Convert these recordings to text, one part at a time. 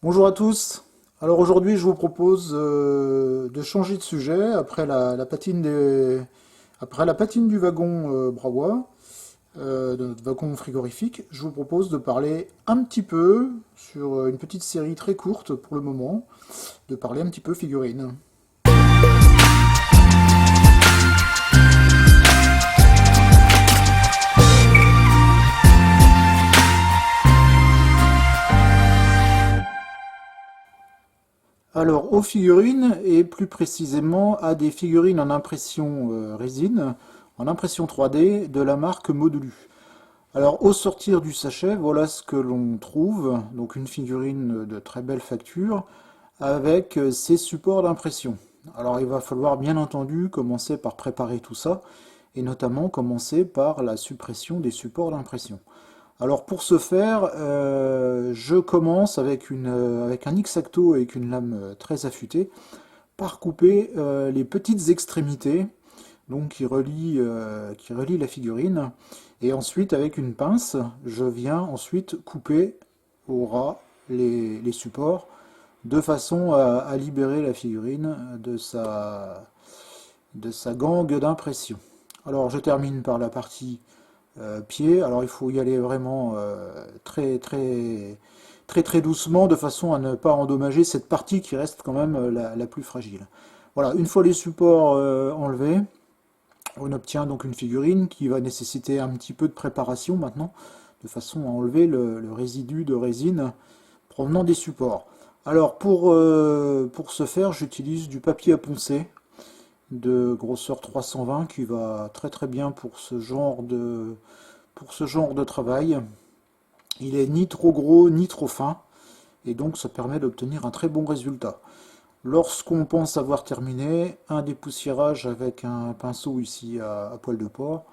Bonjour à tous. Alors aujourd'hui, je vous propose de changer de sujet après après la patine du wagon Brawa, de notre wagon frigorifique. Je vous propose de parler un petit peu sur une petite série très courte pour le moment, de parler un petit peu figurines. Alors aux figurines et plus précisément à des figurines en impression résine, en impression 3D de la marque Modulu. Alors, au sortir du sachet, voilà ce que l'on trouve. Donc, une figurine de très belle facture avec ses supports d'impression. Alors, il va falloir bien entendu commencer par préparer tout ça et notamment commencer par la suppression des supports d'impression. Alors, pour ce faire, je commence avec un X-Acto avec une lame très affûtée par couper les petites extrémités donc qui relie la figurine. Et ensuite, avec une pince, je viens ensuite couper au ras les supports de façon à libérer la figurine de sa gangue d'impression. Alors, je termine par la partie pied. Alors, il faut y aller vraiment très doucement de façon à ne pas endommager cette partie qui reste quand même la plus fragile. Voilà, une fois les supports enlevés, on obtient donc une figurine qui va nécessiter un petit peu de préparation maintenant, de façon à enlever le résidu de résine provenant des supports. Alors pour ce faire, j'utilise du papier à poncer de grosseur 320 qui va très bien pour ce genre de travail. Il est ni trop gros ni trop fin et donc ça permet d'obtenir un très bon résultat. Lorsqu'on pense avoir terminé, un dépoussiérage avec un pinceau ici à poil de porc.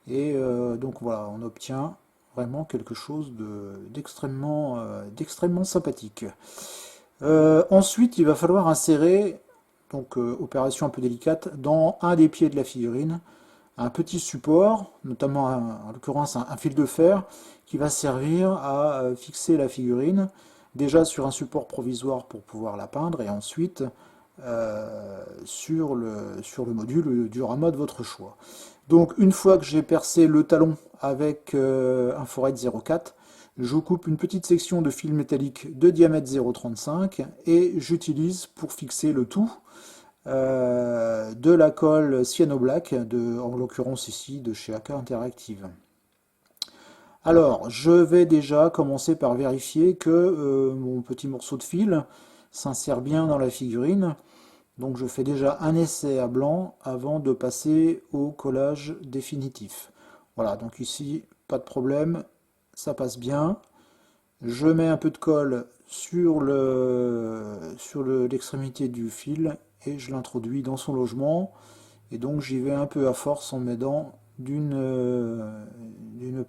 Et donc voilà, on obtient vraiment quelque chose d'extrêmement sympathique. Ensuite, il va falloir insérer, donc opération un peu délicate, dans un des pieds de la figurine, un petit support, notamment en l'occurrence un fil de fer, qui va servir à fixer la figurine déjà sur un support provisoire pour pouvoir la peindre et ensuite sur le module diorama de votre choix. Donc une fois que j'ai percé le talon avec un foret 0,4, je coupe une petite section de fil métallique de diamètre 0,35 et j'utilise pour fixer le tout de la colle Cyano Black, en l'occurrence ici de chez AK Interactive. Alors, je vais déjà commencer par vérifier que mon petit morceau de fil s'insère bien dans la figurine. Donc je fais déjà un essai à blanc avant de passer au collage définitif. Voilà, donc ici, pas de problème, ça passe bien. Je mets un peu de colle sur l'extrémité du fil et je l'introduis dans son logement. Et donc j'y vais un peu à force en m'aidant d'une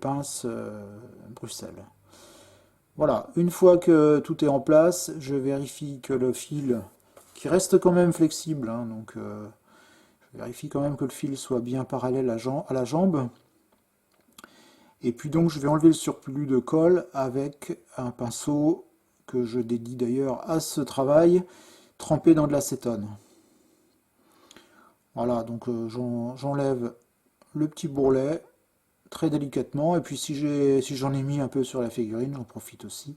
pince Bruxelles. Voilà, une fois que tout est en place, je vérifie que le fil, qui reste quand même flexible, hein, donc je vérifie quand même que le fil soit bien parallèle à la jambe. Et puis donc je vais enlever le surplus de colle avec un pinceau que je dédie d'ailleurs à ce travail, trempé dans de l'acétone. Voilà, donc j'enlève le petit bourrelet très délicatement. Et puis si j'en ai mis un peu sur la figurine, j'en profite aussi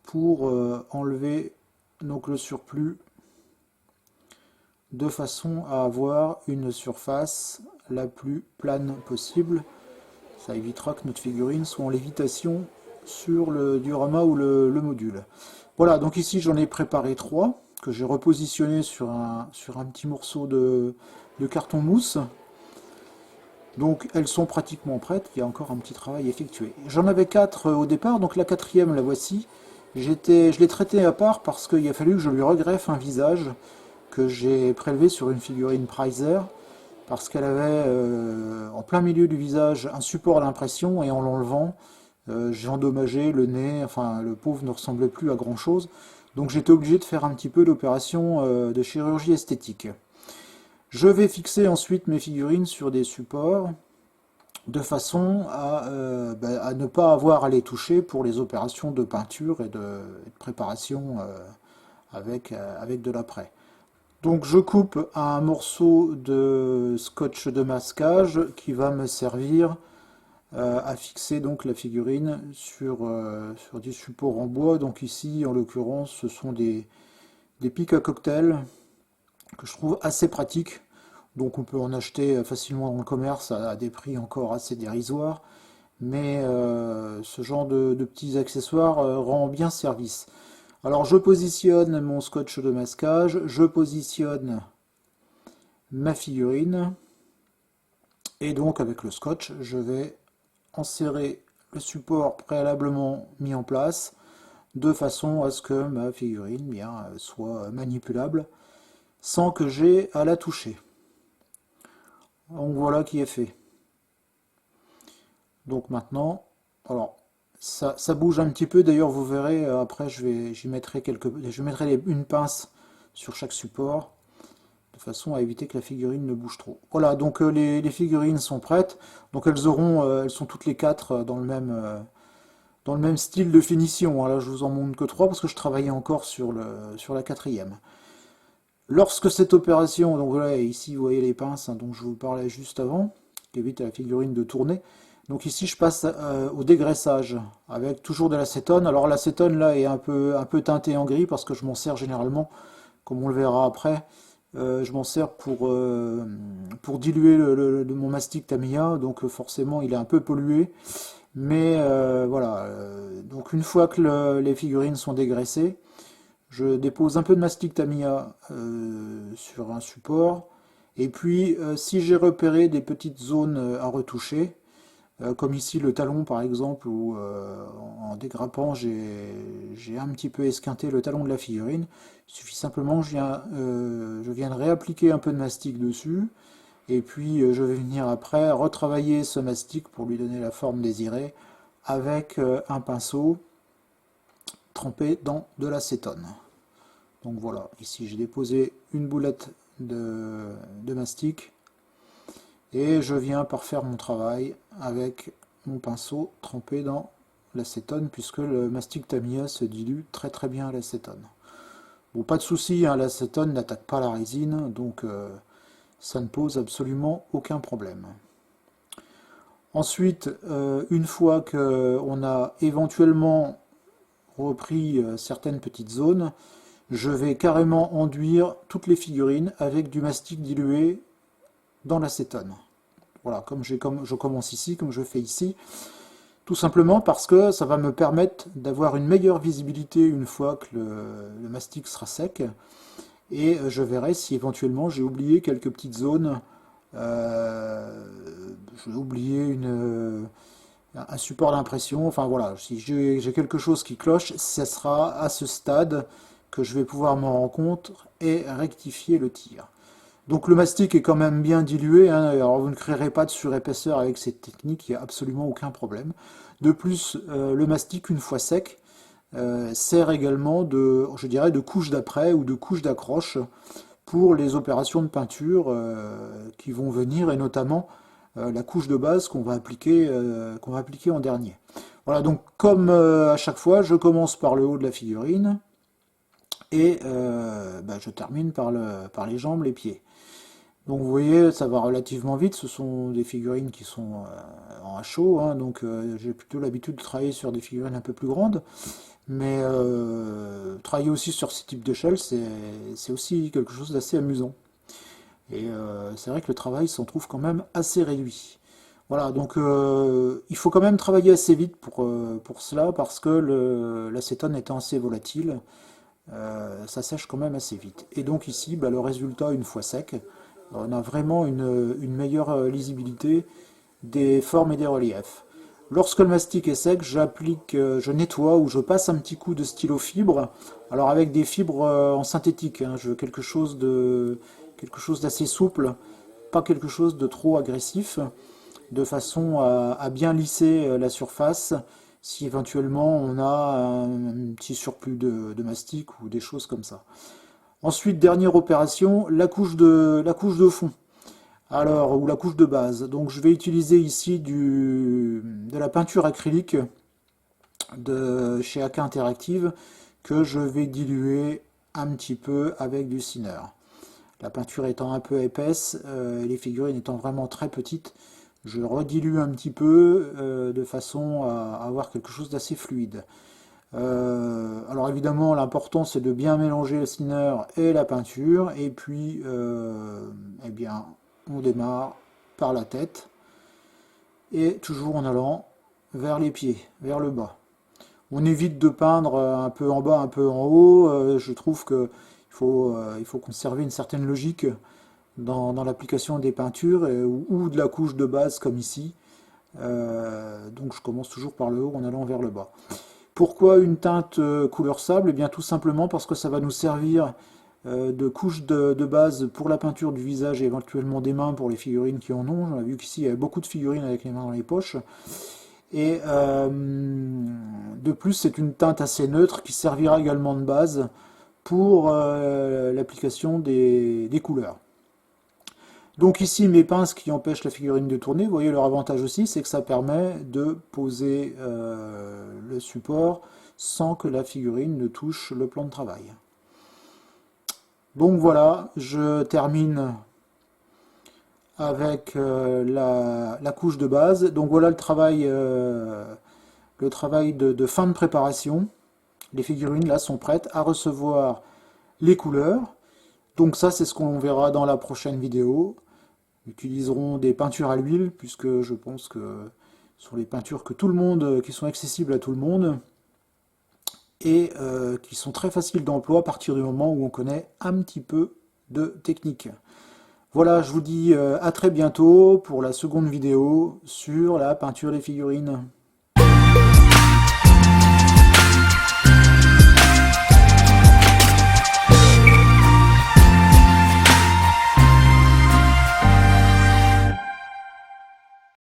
pour enlever donc le surplus de façon à avoir une surface la plus plane possible. Ça évitera que notre figurine soit en lévitation sur le diorama ou le module. Voilà, donc ici j'en ai préparé 3 que j'ai repositionné sur un petit morceau de carton mousse. Donc elles sont pratiquement prêtes, il y a encore un petit travail effectué. J'en avais 4 au départ, donc la quatrième la voici. Je l'ai traitée à part parce qu'il a fallu que je lui regreffe un visage que j'ai prélevé sur une figurine Preiser, parce qu'elle avait en plein milieu du visage un support d'impression et en l'enlevant, j'ai endommagé le nez, enfin le pauvre ne ressemblait plus à grand chose. Donc j'étais obligé de faire un petit peu d'opération de chirurgie esthétique. Je vais fixer ensuite mes figurines sur des supports de façon à ne pas avoir à les toucher pour les opérations de peinture et de préparation avec de l'après. Donc je coupe un morceau de scotch de masquage qui va me servir à fixer donc la figurine sur des supports en bois. Donc ici, en l'occurrence, ce sont des pics à cocktail que je trouve assez pratiques. Donc on peut en acheter facilement dans le commerce à des prix encore assez dérisoires. Mais ce genre de petits accessoires rend bien service. Alors je positionne mon scotch de masquage, je positionne ma figurine, et donc avec le scotch, je vais enserrer le support préalablement mis en place de façon à ce que ma figurine soit manipulable sans que j'ai à la toucher. Donc voilà qui est fait. Donc maintenant, alors ça bouge un petit peu. D'ailleurs, vous verrez après, j'y mettrai je mettrai une pince sur chaque support de façon à éviter que la figurine ne bouge trop. Voilà, donc les figurines sont prêtes. Donc elles sont toutes les quatre dans le même style de finition. Là, je vous en montre que trois parce que je travaillais encore sur la quatrième. Lorsque cette opération, donc voilà, ici vous voyez les pinces dont je vous parlais juste avant, qui évitent à la figurine de tourner. Donc ici je passe au dégraissage avec toujours de l'acétone. Alors l'acétone là est un peu teinté en gris parce que je m'en sers généralement, comme on le verra après, je m'en sers pour diluer mon mastic Tamiya, donc forcément il est un peu pollué. Mais voilà, donc une fois que les figurines sont dégraissées, je dépose un peu de mastic Tamiya sur un support. Et puis, si j'ai repéré des petites zones à retoucher, comme ici le talon par exemple, où en dégrappant j'ai un petit peu esquinté le talon de la figurine, il suffit simplement, je viens de réappliquer un peu de mastic dessus, et puis je vais venir après retravailler ce mastic pour lui donner la forme désirée avec un pinceau trempé dans de l'acétone. Donc voilà, ici j'ai déposé une boulette de mastic et je viens parfaire mon travail avec mon pinceau trempé dans l'acétone puisque le mastic Tamiya se dilue très très bien à l'acétone. Bon, pas de souci, hein, l'acétone n'attaque pas la résine, donc ça ne pose absolument aucun problème. Ensuite, une fois qu'on a éventuellement repris certaines petites zones, je vais carrément enduire toutes les figurines avec du mastic dilué dans l'acétone. Voilà, comme je commence ici, comme je fais ici, tout simplement parce que ça va me permettre d'avoir une meilleure visibilité une fois que le mastic sera sec, et je verrai si éventuellement j'ai oublié quelques petites zones, j'ai oublié un support d'impression, enfin voilà, si j'ai quelque chose qui cloche, ce sera à ce stade que je vais pouvoir m'en rendre compte et rectifier le tir. Donc le mastic est quand même bien dilué, hein, alors vous ne créerez pas de surépaisseur avec cette technique, il n'y a absolument aucun problème. De plus, le mastic, une fois sec, sert également je dirais, de couche d'après ou de couche d'accroche pour les opérations de peinture qui vont venir, et notamment la couche de base qu'on va appliquer en dernier. Voilà, donc comme à chaque fois, je commence par le haut de la figurine et je termine par les jambes, les pieds. Donc vous voyez, ça va relativement vite, ce sont des figurines qui sont en HO, hein, donc j'ai plutôt l'habitude de travailler sur des figurines un peu plus grandes, mais travailler aussi sur ce type d'échelle, c'est aussi quelque chose d'assez amusant. Et c'est vrai que le travail s'en trouve quand même assez réduit. Voilà, donc il faut quand même travailler assez vite pour cela, parce que l'acétone étant assez volatile, ça sèche quand même assez vite. Et donc ici, le résultat, une fois sec, on a vraiment une meilleure lisibilité des formes et des reliefs. Lorsque le mastic est sec, je nettoie ou je passe un petit coup de stylo fibre. Alors avec des fibres en synthétique, hein, je veux quelque chose d'assez souple, pas quelque chose de trop agressif, de façon à bien lisser la surface si éventuellement on a un petit surplus de mastic ou des choses comme ça. Ensuite, dernière opération, la couche de fond. Alors, ou la couche de base. Donc je vais utiliser ici de la peinture acrylique de chez AK Interactive que je vais diluer un petit peu avec du thinner. La peinture étant un peu épaisse, les figurines étant vraiment très petites, je redilue un petit peu de façon à avoir quelque chose d'assez fluide. Alors évidemment, l'important c'est de bien mélanger le thinner et la peinture, et puis eh bien, on démarre par la tête, et toujours en allant vers les pieds, vers le bas. On évite de peindre un peu en bas, un peu en haut. Je trouve il faut conserver une certaine logique dans l'application des peintures ou de la couche de base comme ici. Donc je commence toujours par le haut en allant vers le bas. Pourquoi une teinte couleur sable? Eh bien tout simplement parce que ça va nous servir de couche de base pour la peinture du visage et éventuellement des mains pour les figurines qui en ont. On a vu qu'ici il y avait beaucoup de figurines avec les mains dans les poches. Et de plus, c'est une teinte assez neutre qui servira également de base pour l'application des couleurs. Donc ici, mes pinces qui empêchent la figurine de tourner, vous voyez leur avantage aussi, c'est que ça permet de poser le support sans que la figurine ne touche le plan de travail. Donc voilà, je termine avec la couche de base. Donc voilà le travail de fin de préparation. Les figurines là sont prêtes à recevoir les couleurs. Donc ça c'est ce qu'on verra dans la prochaine vidéo. Nous utiliserons des peintures à l'huile puisque je pense que ce sont les peintures que tout le monde, qui sont accessibles à tout le monde et qui sont très faciles d'emploi à partir du moment où on connaît un petit peu de technique. Voilà, je vous dis à très bientôt pour la seconde vidéo sur la peinture des figurines.